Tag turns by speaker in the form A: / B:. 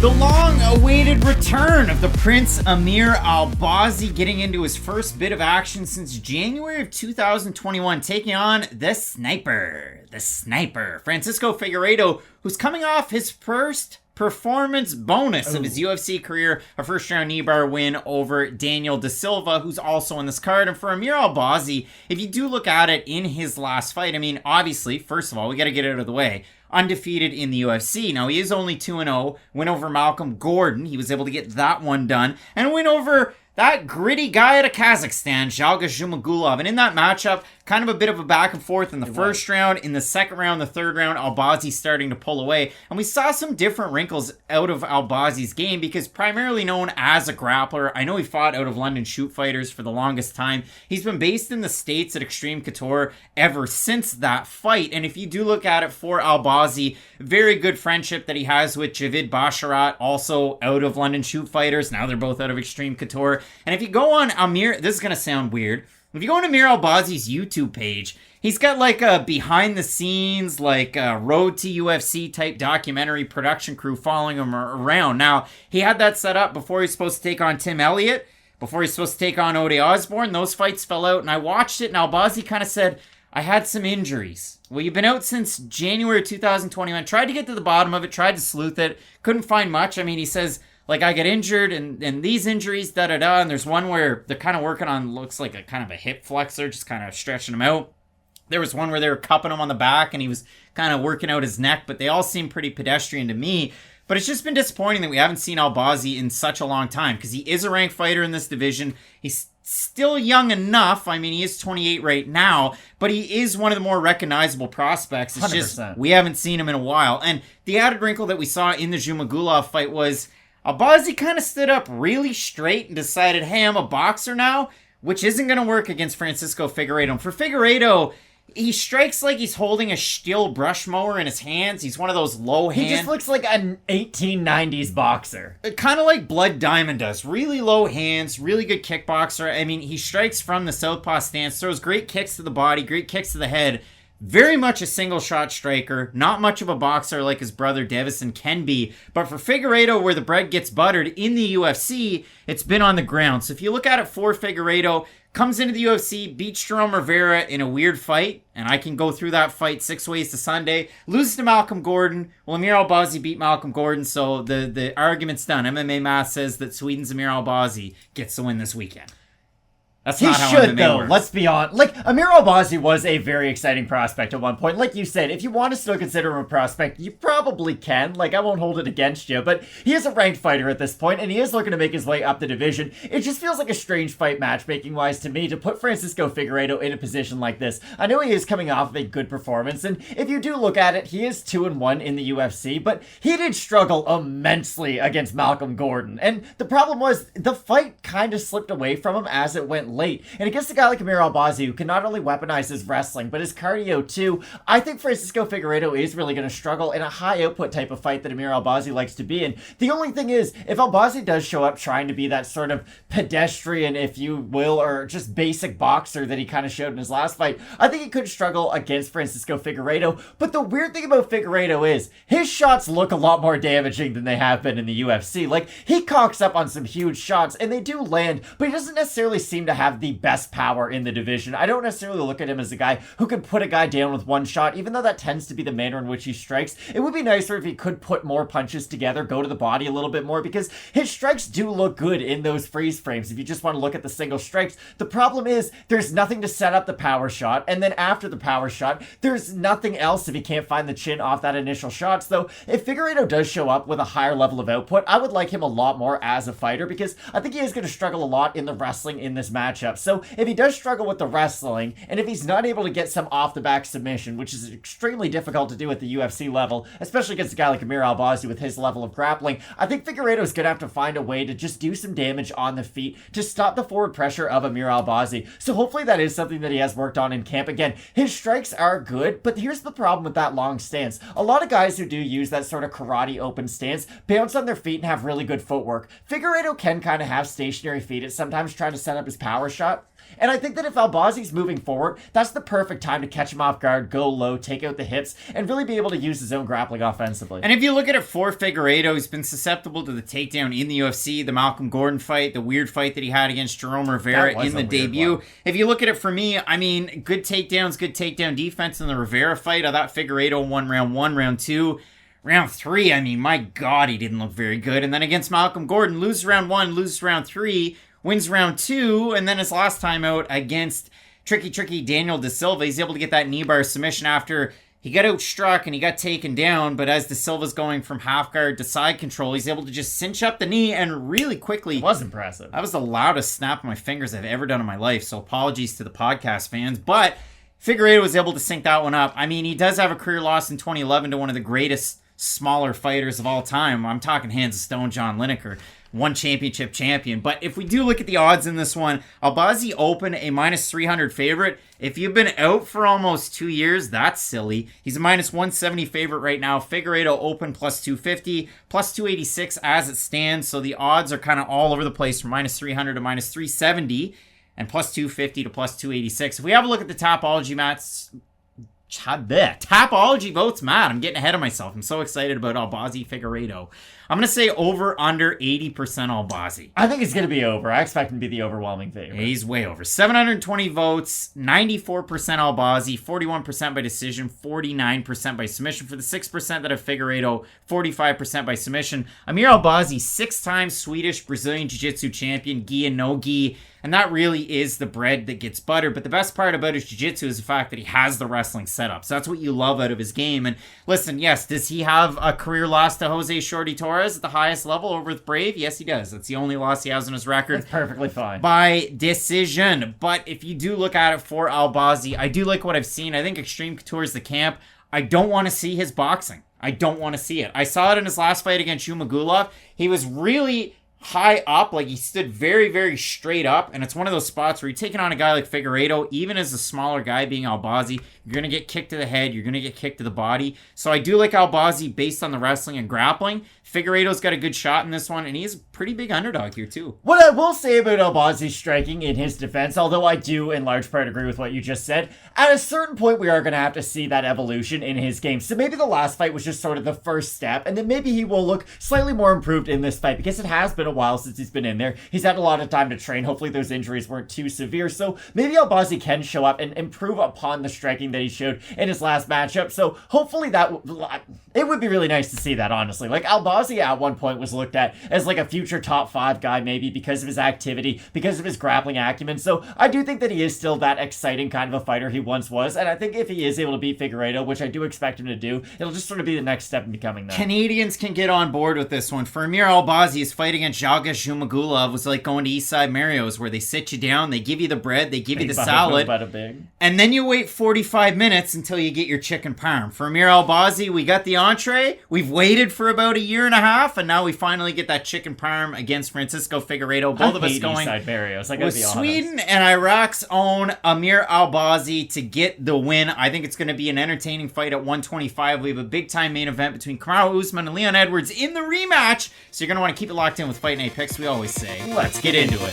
A: The long-awaited return of the Prince Amir Albazi, getting into his first bit of action since January of 2021, taking on the sniper, Francisco Figueiredo, who's coming off his first performance bonus of his UFC career, a first-round knee bar win over Daniel da Silva, who's also on this card. And for Amir Albazi, if you do look at it in his last fight, I mean, obviously, first of all, we got to get it out of the way. Undefeated in the UFC. Now, he is only 2-0. Win over Malcolm Gordon. He was able to get that one done. And win over that gritty guy out of Kazakhstan, Zhalga Zhumagulov. And in that matchup, kind of a bit of a back and forth in the first round. In the second round, the third round, Albazi starting to pull away. And we saw some different wrinkles out of Albazi's game because primarily known as a grappler. I know he fought out of London Shoot Fighters for the longest time. He's been based in the States at Extreme Couture ever since that fight. And if you do look at it for Albazi, very good friendship that he has with Javid Basharat, also out of London Shoot Fighters. Now they're both out of Extreme Couture. And if you go on Amir, this is going to sound weird. If you go on Amir Albazi's YouTube page, he's got like a behind the scenes, like a Road to UFC type documentary production crew following him around. Now, he had that set up before he's supposed to take on Tim Elliott, before he's supposed to take on Ode Osborne. Those fights fell out, and I watched it, and Albazi kind of said, I had some injuries. Well, you've been out since January 2021. Tried to get to the bottom of it, tried to sleuth it, couldn't find much. I mean, he says, like, I get injured and these injuries, da-da-da, and there's one where they're kind of working on, looks like a kind of a hip flexor, just kind of stretching him out. There was one where they were cupping him on the back and he was kind of working out his neck, but they all seem pretty pedestrian to me. But it's just been disappointing that we haven't seen Albazi in such a long time because he is a ranked fighter in this division. He's still young enough. I mean, he is 28 right now, but he is one of the more recognizable prospects. It's 100%. Just we haven't seen him in a while. And the added wrinkle that we saw in the Zhumagulov fight was Albazi kind of stood up really straight and decided, hey, I'm a boxer now, which isn't going to work against Francisco Figueiredo. And for Figueiredo, he strikes like he's holding a steel brush mower in his hands. He's one of those low hand.
B: He just looks like an 1890s boxer.
A: Kind of like Blood Diamond does. Really low hands, really good kickboxer. I mean, he strikes from the southpaw stance, throws great kicks to the body, great kicks to the head. Very much a single shot striker, not much of a boxer like his brother Davison can be, but for Figueiredo, where the bread gets buttered in the UFC, it's been on the ground. So if you look at it for Figueiredo, comes into the UFC, beats Jerome Rivera in a weird fight, and I can go through that fight 6 ways to Sunday, loses to Malcolm Gordon. Well, Amir Albazi beat Malcolm Gordon, so the argument's done. MMA math says that Sweden's Amir Albazi gets the win this weekend. That's
B: he
A: not how
B: should,
A: MMA
B: though.
A: works.
B: Let's be honest. Like, Amir Albazi was a very exciting prospect at one point. Like you said, if you want to still consider him a prospect, you probably can. Like, I won't hold it against you, but he is a ranked fighter at this point, and he is looking to make his way up the division. It just feels like a strange fight matchmaking-wise to me to put Francisco Figueiredo in a position like this. I know he is coming off of a good performance, and if you do look at it, he is 2-1 in the UFC, but he did struggle immensely against Malcolm Gordon. And the problem was, the fight kind of slipped away from him as it went late. And against a guy like Amir Albazi, who can not only weaponize his wrestling, but his cardio too, I think Francisco Figueiredo is really going to struggle in a high output type of fight that Amir Albazi likes to be in. The only thing is, if Albazi does show up trying to be that sort of pedestrian, if you will, or just basic boxer that he kind of showed in his last fight, I think he could struggle against Francisco Figueiredo. But the weird thing about Figueiredo is, his shots look a lot more damaging than they have been in the UFC. Like, he cocks up on some huge shots, and they do land, but he doesn't necessarily seem to have the best power in the division. I don't necessarily look at him as a guy who could put a guy down with one shot, even though that tends to be the manner in which he strikes. It would be nicer if he could put more punches together, go to the body a little bit more, because his strikes do look good in those freeze frames if you just want to look at the single strikes. The problem is, there's nothing to set up the power shot, and then after the power shot, there's nothing else if he can't find the chin off that initial shot. So if Figueiredo does show up with a higher level of output, I would like him a lot more as a fighter, because I think he is going to struggle a lot in the wrestling in this matchup. So if he does struggle with the wrestling, and if he's not able to get some off-the-back submission, which is extremely difficult to do at the UFC level, especially against a guy like Amir Albazi with his level of grappling, I think Figueiredo is going to have to find a way to just do some damage on the feet to stop the forward pressure of Amir Albazi. So hopefully that is something that he has worked on in camp. Again, his strikes are good, but here's the problem with that long stance. A lot of guys who do use that sort of karate open stance bounce on their feet and have really good footwork. Figueiredo can kind of have stationary feet at sometimes trying to set up his power power shot. And I think that if Albazi's moving forward, that's the perfect time to catch him off guard, go low, take out the hips, and really be able to use his own grappling offensively.
A: And if you look at it for Figueiredo, he's been susceptible to the takedown in the UFC, the Malcolm Gordon fight, the weird fight that he had against Jerome Rivera in the debut. If you look at it for me, I mean, good takedowns, good takedown defense in the Rivera fight. I thought Figueiredo won round 1, round 2. Round 3, I mean, my God, he didn't look very good. And then against Malcolm Gordon, loses round 1, loses round 3, wins round 2, and then his last time out against tricky Daniel De Silva, he's able to get that knee bar submission after he got outstruck and he got taken down, but as De Silva's going from half guard to side control, he's able to just cinch up the knee and really quickly...
B: It was impressive.
A: That was the loudest snap of my fingers I've ever done in my life, so apologies to the podcast fans, but Figueiredo was able to sync that one up. I mean, he does have a career loss in 2011 to one of the greatest smaller fighters of all time. I'm talking hands of stone, John Lineker. One championship champion. But if we do look at the odds in this one, Albazi open a minus 300 favorite. If you've been out for almost 2 years, that's silly. He's a minus 170 favorite right now. Figueiredo open plus 250, plus 286 as it stands. So the odds are kind of all over the place from minus 300 to minus 370 and plus 250 to plus 286. If we have a look at the Tapology Tapology votes, Matt. I'm getting ahead of myself. I'm so excited about Albazi Figueiredo. I'm going to say over under 80% Albazi.
B: I think it's going to be over. I expect him to be the overwhelming favorite.
A: He's way over. 720 votes, 94% Albazi, 41% by decision, 49% by submission. For the 6% that have Figueiredo, 45% by submission. Amir Albazi, 6-time Swedish Brazilian Jiu-Jitsu champion, gi and no gi. And that really is the bread that gets buttered. But the best part about his jiu-jitsu is the fact that he has the wrestling setup. So that's what you love out of his game. And listen, yes, does he have a career loss to Jose Shorty Torres at the highest level over with Brave? Yes, he does. That's the only loss he has on his record.
B: That's perfectly fine.
A: By decision. But if you do look at it for Albazi, I do like what I've seen. I think Extreme Couture is the camp. I don't want to see his boxing. I don't want to see it. I saw it in his last fight against Shumagulov. He was really high up, like he stood very, very straight up, and it's one of those spots where you're taking on a guy like Figueiredo, even as a smaller guy being Albazi, you're going to get kicked to the head, you're going to get kicked to the body. So I do like Albazi based on the wrestling and grappling. Figueiredo's got a good shot in this one, and he's a pretty big underdog here too.
B: What I will say about Albazi's striking in his defense, although I do in large part agree with what you just said, at a certain point we are going to have to see that evolution in his game. So maybe the last fight was just sort of the first step, and then maybe he will look slightly more improved in this fight, because it has been a while since he's been in there. He's had a lot of time to train. Hopefully those injuries weren't too severe. So maybe Albazi can show up and improve upon the striking that he showed in his last matchup. So hopefully it would be really nice to see that, honestly. Like Albazi at one point was looked at as like a future top 5 guy, maybe because of his activity, because of his grappling acumen. So I do think that he is still that exciting kind of a fighter he once was. And I think if he is able to beat Figueiredo, which I do expect him to do, it'll just sort of be the next step in becoming that.
A: Canadians can get on board with this one. For Amir Albazi, his fight against Jalga Shumagulov was like going to Eastside Mario's, where they sit you down, they give you the bread, they give you the salad, and then you wait 45 minutes until you get your chicken parm. For Amir Albazi, we got the entree, we've waited for about a year and a half, and now we finally get that chicken parm against Francisco Figueiredo. Both of us going
B: Eastside Mario's, I gotta
A: with
B: be honest.
A: Sweden and Iraq's own Amir Albazi to get the win. I think it's going to be an entertaining fight at 125. We have a big-time main event between Kamaru Usman and Leon Edwards in the rematch, so you're going to want to keep it locked in with Fight Night Picks, we always say. Let's get into it.